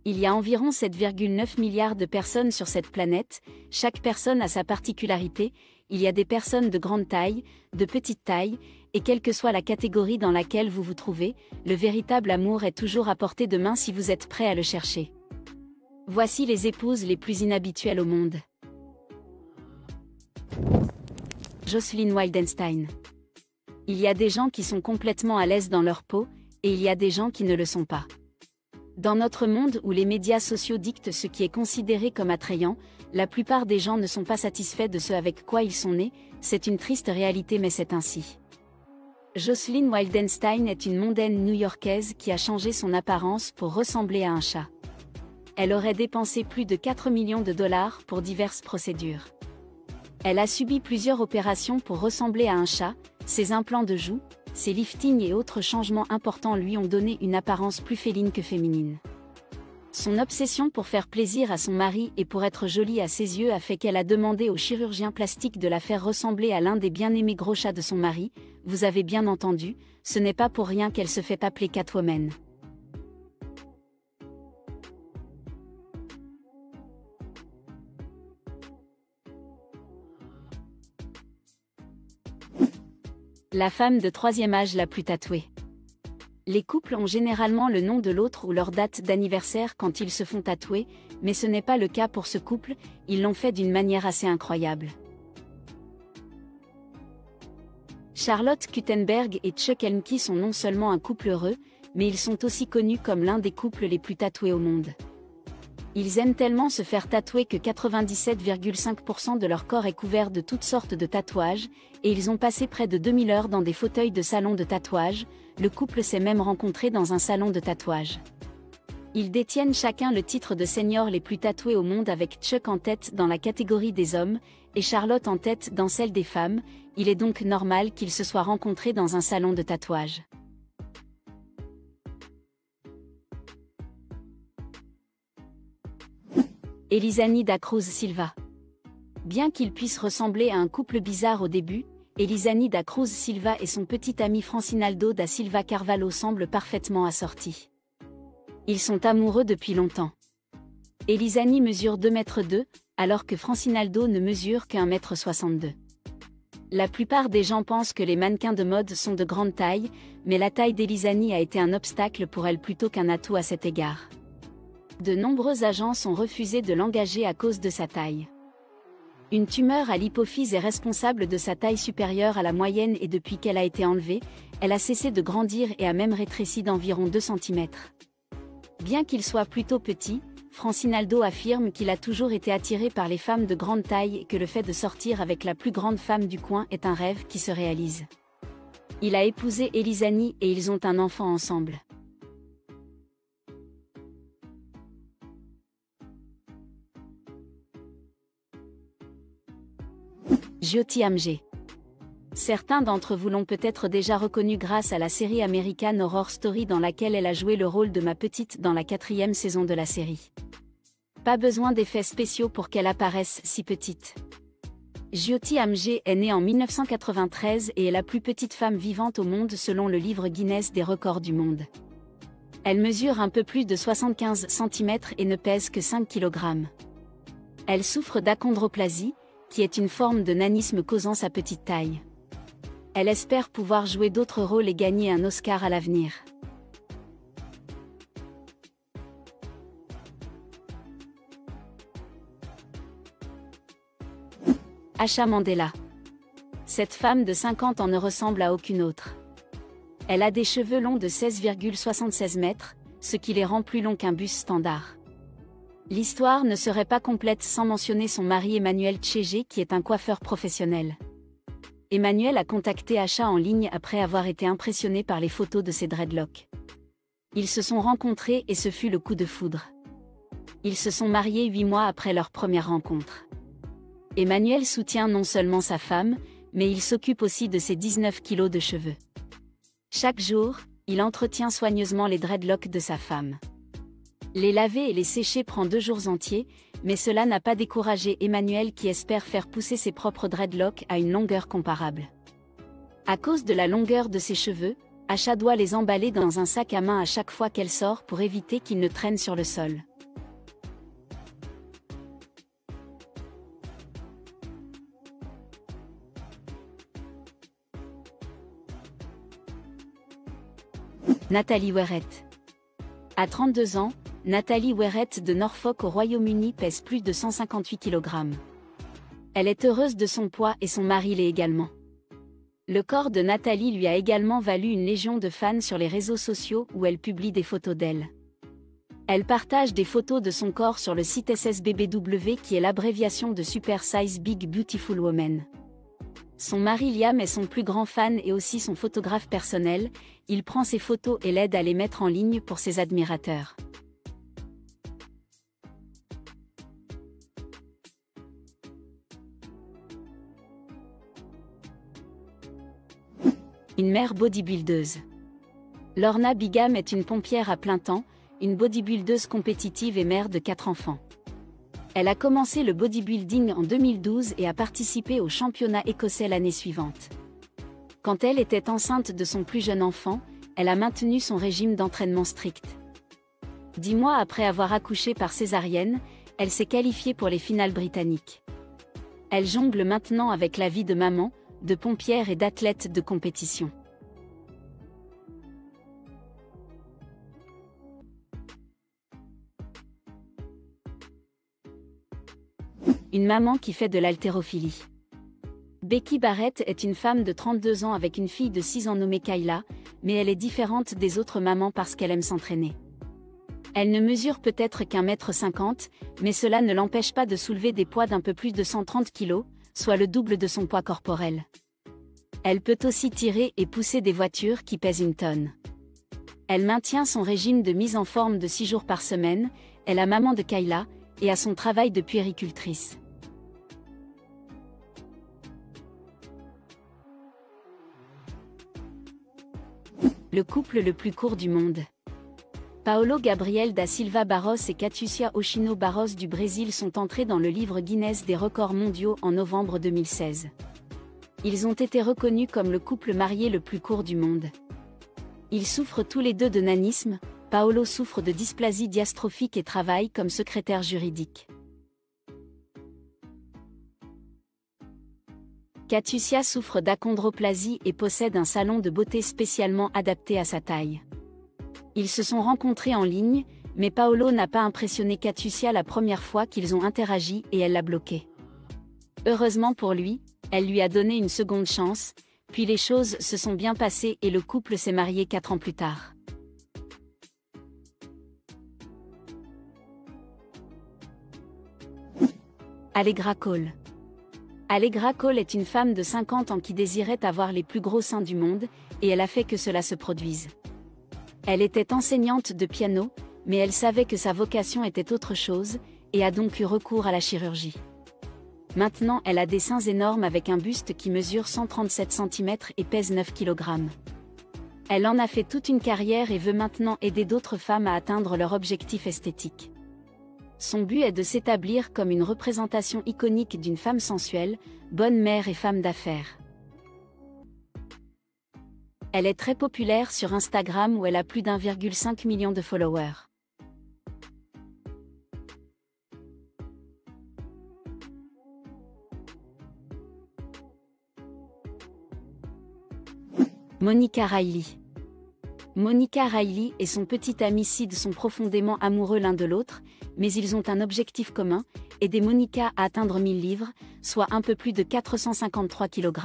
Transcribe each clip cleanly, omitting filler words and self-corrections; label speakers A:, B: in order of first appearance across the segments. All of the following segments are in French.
A: Il y a environ 7,9 milliards de personnes sur cette planète, chaque personne a sa particularité, il y a des personnes de grande taille, de petite taille, et quelle que soit la catégorie dans laquelle vous vous trouvez, le véritable amour est toujours à portée de main si vous êtes prêt à le chercher. Voici les épouses les plus inhabituelles au monde. Jocelyn Wildenstein. Il y a des gens qui sont complètement à l'aise dans leur peau, et il y a des gens qui ne le sont pas. Dans notre monde où les médias sociaux dictent ce qui est considéré comme attrayant, la plupart des gens ne sont pas satisfaits de ce avec quoi ils sont nés, c'est une triste réalité mais c'est ainsi. Jocelyn Wildenstein est une mondaine new-yorkaise qui a changé son apparence pour ressembler à un chat. Elle aurait dépensé plus de 4 millions de dollars pour diverses procédures. Elle a subi plusieurs opérations pour ressembler à un chat, ses implants de joues, ses liftings et autres changements importants lui ont donné une apparence plus féline que féminine. Son obsession pour faire plaisir à son mari et pour être jolie à ses yeux a fait qu'elle a demandé au chirurgien plastique de la faire ressembler à l'un des bien-aimés gros chats de son mari. Vous avez bien entendu, ce n'est pas pour rien qu'elle se fait appeler Catwoman. La femme de troisième âge la plus tatouée. Les couples ont généralement le nom de l'autre ou leur date d'anniversaire quand ils se font tatouer, mais ce n'est pas le cas pour ce couple, ils l'ont fait d'une manière assez incroyable. Charlotte Kuttenberg et Chuck Elmke sont non seulement un couple heureux, mais ils sont aussi connus comme l'un des couples les plus tatoués au monde. Ils aiment tellement se faire tatouer que 97,5% de leur corps est couvert de toutes sortes de tatouages, et ils ont passé près de 2000 heures dans des fauteuils de salon de tatouage. Le couple s'est même rencontré dans un salon de tatouage. Ils détiennent chacun le titre de seniors les plus tatoués au monde avec Chuck en tête dans la catégorie des hommes, et Charlotte en tête dans celle des femmes. Il est donc normal qu'ils se soient rencontrés dans un salon de tatouage. Elizani da Cruz Silva. Bien qu'ils puissent ressembler à un couple bizarre au début, Elizani da Cruz Silva et son petit ami Francinaldo da Silva Carvalho semblent parfaitement assortis. Ils sont amoureux depuis longtemps. Elizani mesure 2,2 m, alors que Francinaldo ne mesure qu'1,62 m. La plupart des gens pensent que les mannequins de mode sont de grande taille, mais la taille d'Elizani a été un obstacle pour elle plutôt qu'un atout à cet égard. De nombreuses agences ont refusé de l'engager à cause de sa taille. Une tumeur à l'hypophyse est responsable de sa taille supérieure à la moyenne et depuis qu'elle a été enlevée, elle a cessé de grandir et a même rétréci d'environ 2 cm. Bien qu'il soit plutôt petit, Francinaldo affirme qu'il a toujours été attiré par les femmes de grande taille et que le fait de sortir avec la plus grande femme du coin est un rêve qui se réalise. Il a épousé Elizani et ils ont un enfant ensemble. Jyoti Amge. Certains d'entre vous l'ont peut-être déjà reconnue grâce à la série American Horror Story dans laquelle elle a joué le rôle de ma petite dans la 4e saison de la série. Pas besoin d'effets spéciaux pour qu'elle apparaisse si petite. Jyoti Amge est née en 1993 et est la plus petite femme vivante au monde selon le livre Guinness des records du monde. Elle mesure un peu plus de 75 cm et ne pèse que 5 kg. Elle souffre d'achondroplasie, qui est une forme de nanisme causant sa petite taille. Elle espère pouvoir jouer d'autres rôles et gagner un Oscar à l'avenir. Asha Mandela. Cette femme de 50 ans ne ressemble à aucune autre. Elle a des cheveux longs de 16,76 mètres, ce qui les rend plus longs qu'un bus standard. L'histoire ne serait pas complète sans mentionner son mari Emmanuel Tchéger qui est un coiffeur professionnel. Emmanuel a contacté Asha en ligne après avoir été impressionné par les photos de ses dreadlocks. Ils se sont rencontrés et ce fut le coup de foudre. Ils se sont mariés 8 mois après leur première rencontre. Emmanuel soutient non seulement sa femme, mais il s'occupe aussi de ses 19 kilos de cheveux. Chaque jour, il entretient soigneusement les dreadlocks de sa femme. Les laver et les sécher prend 2 jours entiers, mais cela n'a pas découragé Emmanuel qui espère faire pousser ses propres dreadlocks à une longueur comparable. À cause de la longueur de ses cheveux, Asha doit les emballer dans un sac à main à chaque fois qu'elle sort pour éviter qu'ils ne traînent sur le sol. Nathalie Weret. À 32 ans, Nathalie Weret de Norfolk au Royaume-Uni pèse plus de 158 kg. Elle est heureuse de son poids et son mari l'est également. Le corps de Nathalie lui a également valu une légion de fans sur les réseaux sociaux où elle publie des photos d'elle. Elle partage des photos de son corps sur le site SSBBW qui est l'abréviation de Super Size Big Beautiful Woman. Son mari Liam est son plus grand fan et aussi son photographe personnel, il prend ses photos et l'aide à les mettre en ligne pour ses admirateurs. Une mère bodybuildeuse. Lorna Bigham est une pompière à plein temps, une bodybuildeuse compétitive et mère de 4 enfants. Elle a commencé le bodybuilding en 2012 et a participé au championnat écossais l'année suivante. Quand elle était enceinte de son plus jeune enfant, elle a maintenu son régime d'entraînement strict. 10 mois après avoir accouché par césarienne, elle s'est qualifiée pour les finales britanniques. Elle jongle maintenant avec la vie de maman, de pompière et d'athlète de compétition. Une maman qui fait de l'haltérophilie. Becky Barrett est une femme de 32 ans avec une fille de 6 ans nommée Kayla, mais elle est différente des autres mamans parce qu'elle aime s'entraîner. Elle ne mesure peut-être qu'1,50 m, mais cela ne l'empêche pas de soulever des poids d'un peu plus de 130 kg, soit le double de son poids corporel. Elle peut aussi tirer et pousser des voitures qui pèsent 1 tonne. Elle maintient son régime de mise en forme de 6 jours par semaine, est la maman de Kayla, et a son travail de puéricultrice. Le couple le plus court du monde. Paolo Gabriel da Silva Barros et Catiúcia Oshino Barros du Brésil sont entrés dans le livre Guinness des records mondiaux en novembre 2016. Ils ont été reconnus comme le couple marié le plus court du monde. Ils souffrent tous les deux de nanisme, Paolo souffre de dysplasie dystrophique et travaille comme secrétaire juridique. Catiúcia souffre d'achondroplasie et possède un salon de beauté spécialement adapté à sa taille. Ils se sont rencontrés en ligne, mais Paolo n'a pas impressionné Catiúcia la première fois qu'ils ont interagi et elle l'a bloqué. Heureusement pour lui, elle lui a donné une seconde chance, puis les choses se sont bien passées et le couple s'est marié 4 ans plus tard. Allegra Cole. Allegra Cole est une femme de 50 ans qui désirait avoir les plus gros seins du monde, et elle a fait que cela se produise. Elle était enseignante de piano, mais elle savait que sa vocation était autre chose, et a donc eu recours à la chirurgie. Maintenant elle a des seins énormes avec un buste qui mesure 137 cm et pèse 9 kg. Elle en a fait toute une carrière et veut maintenant aider d'autres femmes à atteindre leur objectif esthétique. Son but est de s'établir comme une représentation iconique d'une femme sensuelle, bonne mère et femme d'affaires. Elle est très populaire sur Instagram où elle a plus d'1,5 million de followers. Monica Riley. Monica Riley et son petit ami Sid sont profondément amoureux l'un de l'autre, mais ils ont un objectif commun, aider Monica à atteindre 1000 livres, soit un peu plus de 453 kg.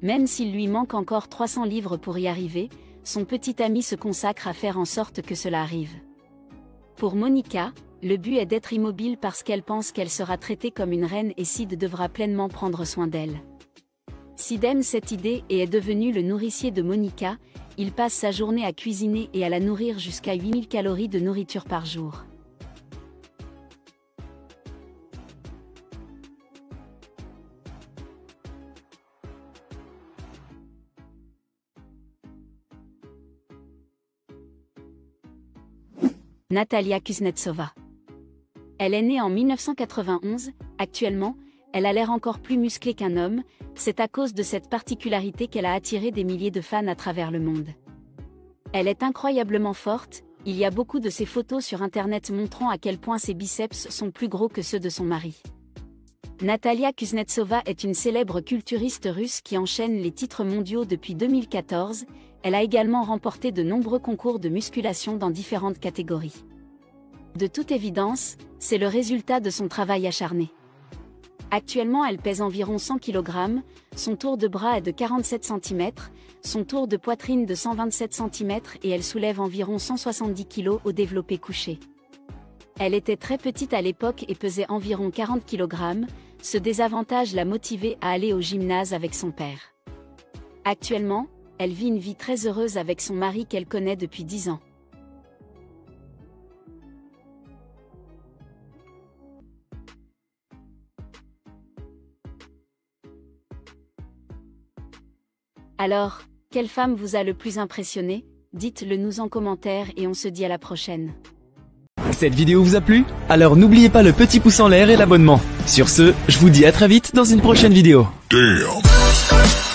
A: Même s'il lui manque encore 300 livres pour y arriver, son petit ami se consacre à faire en sorte que cela arrive. Pour Monica, le but est d'être immobile parce qu'elle pense qu'elle sera traitée comme une reine et Sid devra pleinement prendre soin d'elle. Sid aime cette idée et est devenu le nourricier de Monica, il passe sa journée à cuisiner et à la nourrir jusqu'à 8000 calories de nourriture par jour. Natalia Kuznetsova. Elle est née en 1991, actuellement, elle a l'air encore plus musclée qu'un homme, c'est à cause de cette particularité qu'elle a attiré des milliers de fans à travers le monde. Elle est incroyablement forte, il y a beaucoup de ses photos sur internet montrant à quel point ses biceps sont plus gros que ceux de son mari. Natalia Kuznetsova est une célèbre culturiste russe qui enchaîne les titres mondiaux depuis 2014, elle a également remporté de nombreux concours de musculation dans différentes catégories. De toute évidence, c'est le résultat de son travail acharné. Actuellement, elle pèse environ 100 kg, son tour de bras est de 47 cm, son tour de poitrine de 127 cm et elle soulève environ 170 kg au développé couché. Elle était très petite à l'époque et pesait environ 40 kg, ce désavantage l'a motivée à aller au gymnase avec son père. Actuellement, elle vit une vie très heureuse avec son mari qu'elle connaît depuis 10 ans. Alors, quelle femme vous a le plus impressionné? Dites-le nous en commentaire et on se dit à la prochaine.
B: Cette vidéo vous a plu? Alors n'oubliez pas le petit pouce en l'air et l'abonnement. Sur ce, je vous dis à très vite dans une prochaine vidéo.
C: Damn.